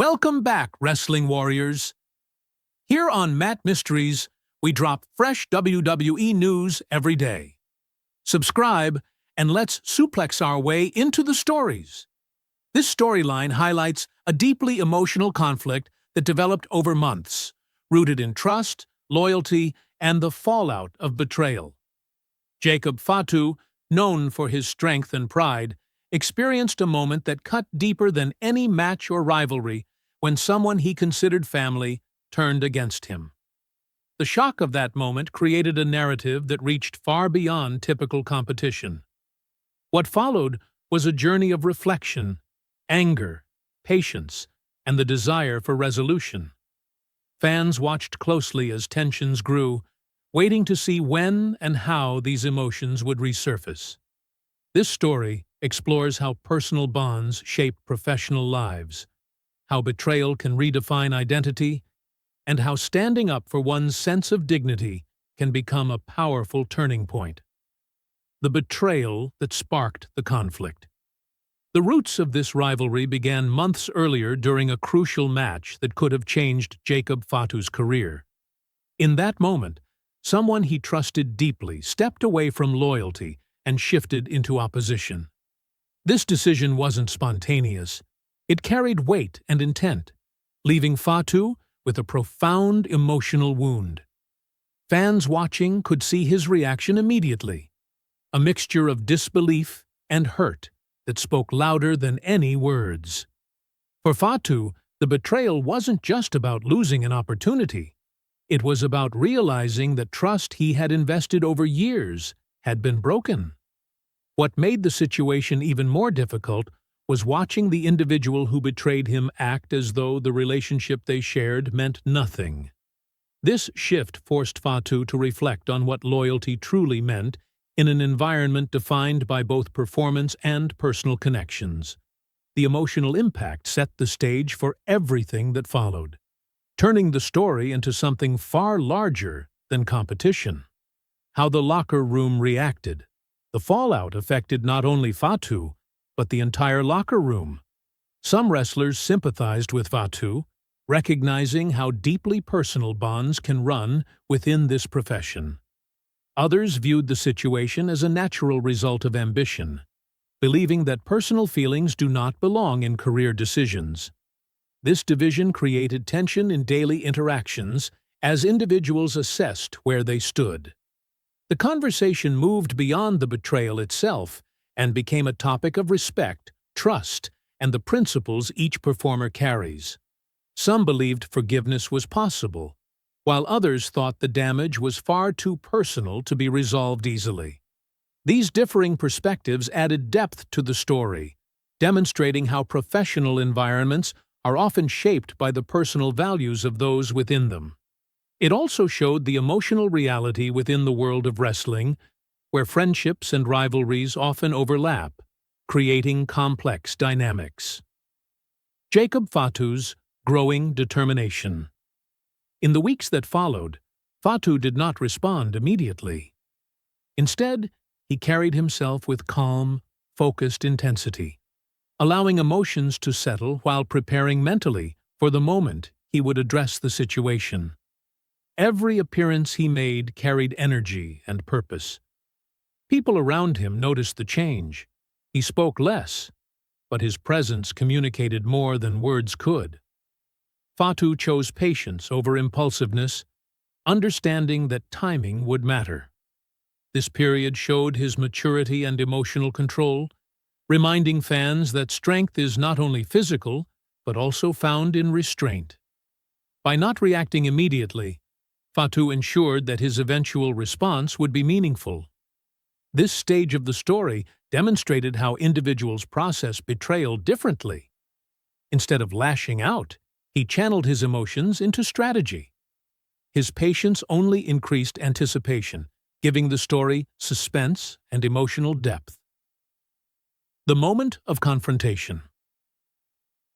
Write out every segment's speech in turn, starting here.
Welcome back, wrestling warriors. Here on Matt Mysteries, we drop fresh WWE news every day. Subscribe, and let's suplex our way into the stories. This storyline highlights a deeply emotional conflict that developed over months, rooted in trust, loyalty, and the fallout of betrayal. Jacob Fatu, known for his strength and pride, experienced a moment that cut deeper than any match or rivalry when someone he considered family turned against him. The shock of that moment created a narrative that reached far beyond typical competition. What followed was a journey of reflection, anger, patience, and the desire for resolution. Fans watched closely as tensions grew, waiting to see when and how these emotions would resurface. This story explores how personal bonds shape professional lives, how betrayal can redefine identity, and how standing up for one's sense of dignity can become a powerful turning point. The betrayal that sparked the conflict. The roots of this rivalry began months earlier during a crucial match that could have changed Jacob Fatu's career. In that moment, someone he trusted deeply stepped away from loyalty and shifted into opposition. This decision wasn't spontaneous. It carried weight and intent, leaving Fatu with a profound emotional wound. Fans watching could see his reaction immediately, a mixture of disbelief and hurt that spoke louder than any words. For Fatu, the betrayal wasn't just about losing an opportunity. It was about realizing that trust he had invested over years had been broken. What made the situation even more difficult was watching the individual who betrayed him act as though the relationship they shared meant nothing. This shift forced Fatu to reflect on what loyalty truly meant in an environment defined by both performance and personal connections. The emotional impact set the stage for everything that followed, turning the story into something far larger than competition. How the locker room reacted. The fallout affected not only Fatu, but the entire locker room. Some wrestlers sympathized with Fatu, recognizing how deeply personal bonds can run within this profession. Others viewed the situation as a natural result of ambition, believing that personal feelings do not belong in career decisions. This division created tension in daily interactions as individuals assessed where they stood. The conversation moved beyond the betrayal itself and became a topic of respect, trust, and the principles each performer carries. Some believed forgiveness was possible, while others thought the damage was far too personal to be resolved easily. These differing perspectives added depth to the story, demonstrating how professional environments are often shaped by the personal values of those within them. It also showed the emotional reality within the world of wrestling, where friendships and rivalries often overlap, creating complex dynamics. Jacob Fatu's growing determination. In the weeks that followed, Fatu did not respond immediately. Instead, he carried himself with calm, focused intensity, allowing emotions to settle while preparing mentally for the moment he would address the situation. Every appearance he made carried energy and purpose. People around him noticed the change. He spoke less, but his presence communicated more than words could. Fatu chose patience over impulsiveness, understanding that timing would matter. This period showed his maturity and emotional control, reminding fans that strength is not only physical, but also found in restraint. By not reacting immediately, Fatu ensured that his eventual response would be meaningful. This stage of the story demonstrated how individuals process betrayal differently. Instead of lashing out, he channeled his emotions into strategy. His patience only increased anticipation, giving the story suspense and emotional depth. The moment of confrontation.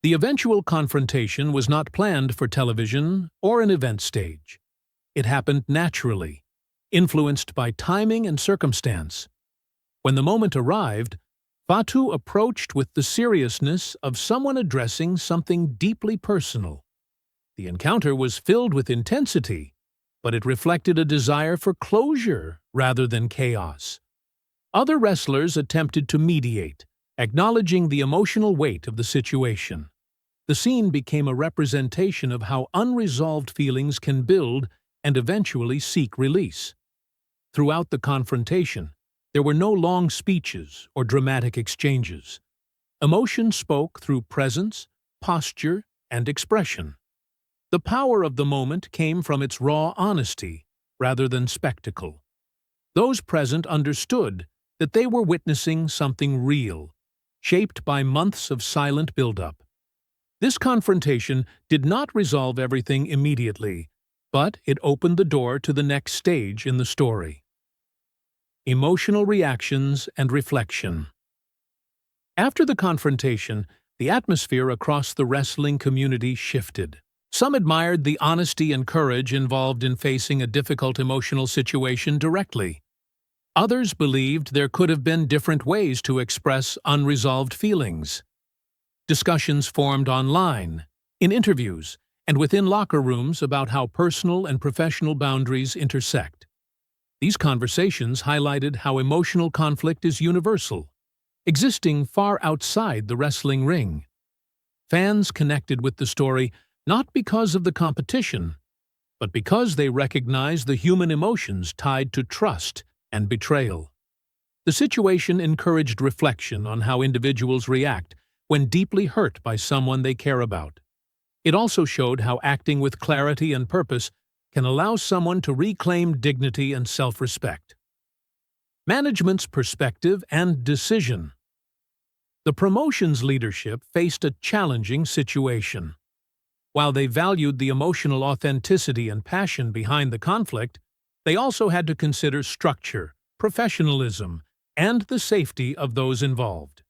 The eventual confrontation was not planned for television or an event stage. It happened naturally, influenced by timing and circumstance. When the moment arrived, Fatu approached with the seriousness of someone addressing something deeply personal. The encounter was filled with intensity, but it reflected a desire for closure rather than chaos. Other wrestlers attempted to mediate, acknowledging the emotional weight of the situation. The scene became a representation of how unresolved feelings can build and eventually seek release. Throughout the confrontation, there were no long speeches or dramatic exchanges. Emotion spoke through presence, posture, and expression. The power of the moment came from its raw honesty rather than spectacle. Those present understood that they were witnessing something real, shaped by months of silent buildup. This confrontation did not resolve everything immediately, but it opened the door to the next stage in the story. Emotional reactions and reflection. After the confrontation, the atmosphere across the wrestling community shifted. Some admired the honesty and courage involved in facing a difficult emotional situation directly. Others believed there could have been different ways to express unresolved feelings. Discussions formed online, in interviews, and within locker rooms about how personal and professional boundaries intersect. These conversations highlighted how emotional conflict is universal, existing far outside the wrestling ring. Fans connected with the story not because of the competition, but because they recognized the human emotions tied to trust and betrayal. The situation encouraged reflection on how individuals react when deeply hurt by someone they care about. It also showed how acting with clarity and purpose can allow someone to reclaim dignity and self-respect. Management's perspective and decision. The promotion's leadership faced a challenging situation. While they valued the emotional authenticity and passion behind the conflict, they also had to consider structure, professionalism, and the safety of those involved.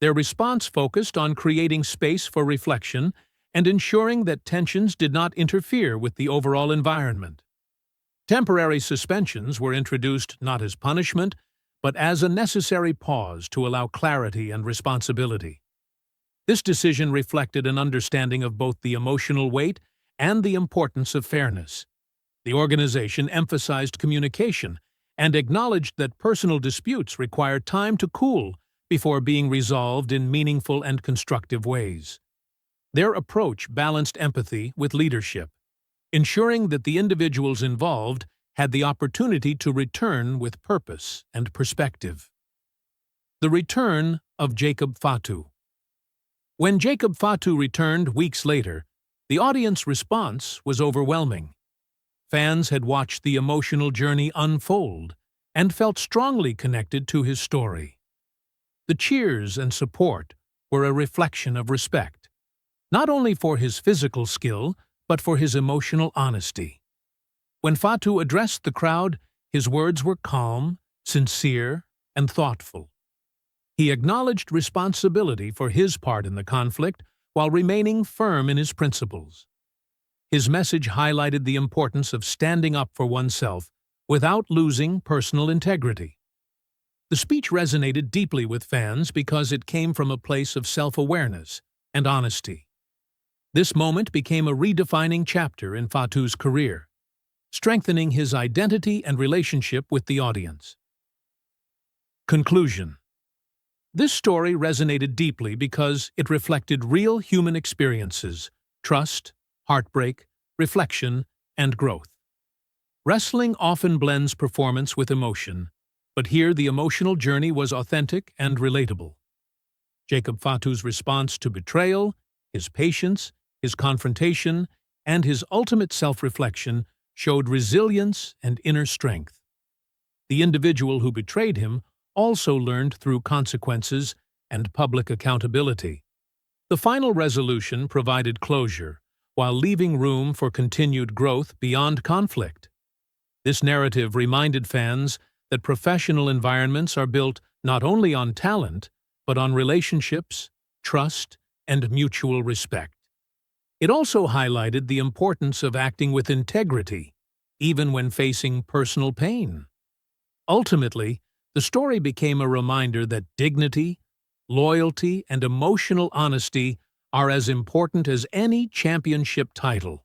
Their response focused on creating space for reflection and ensuring that tensions did not interfere with the overall environment. Temporary suspensions were introduced not as punishment, but as a necessary pause to allow clarity and responsibility. This decision reflected an understanding of both the emotional weight and the importance of fairness. The organization emphasized communication and acknowledged that personal disputes require time to cool before being resolved in meaningful and constructive ways. Their approach balanced empathy with leadership, ensuring that the individuals involved had the opportunity to return with purpose and perspective. The return of Jacob Fatu. When Jacob Fatu returned weeks later, the audience response was overwhelming. Fans had watched the emotional journey unfold and felt strongly connected to his story. The cheers and support were a reflection of respect, not only for his physical skill, but for his emotional honesty. When Fatu addressed the crowd, his words were calm, sincere, and thoughtful. He acknowledged responsibility for his part in the conflict while remaining firm in his principles. His message highlighted the importance of standing up for oneself without losing personal integrity. The speech resonated deeply with fans because it came from a place of self-awareness and honesty. This moment became a redefining chapter in Fatu's career, strengthening his identity and relationship with the audience. Conclusion. This story resonated deeply because it reflected real human experiences, trust, heartbreak, reflection, and growth. Wrestling often blends performance with emotion, but here the emotional journey was authentic and relatable. Jacob Fatu's response to betrayal, his patience, his confrontation, and his ultimate self-reflection showed resilience and inner strength. The individual who betrayed him also learned through consequences and public accountability. The final resolution provided closure, while leaving room for continued growth beyond conflict. This narrative reminded fans that professional environments are built not only on talent, but on relationships, trust, and mutual respect. It also highlighted the importance of acting with integrity, even when facing personal pain. Ultimately, the story became a reminder that dignity, loyalty, and emotional honesty are as important as any championship title.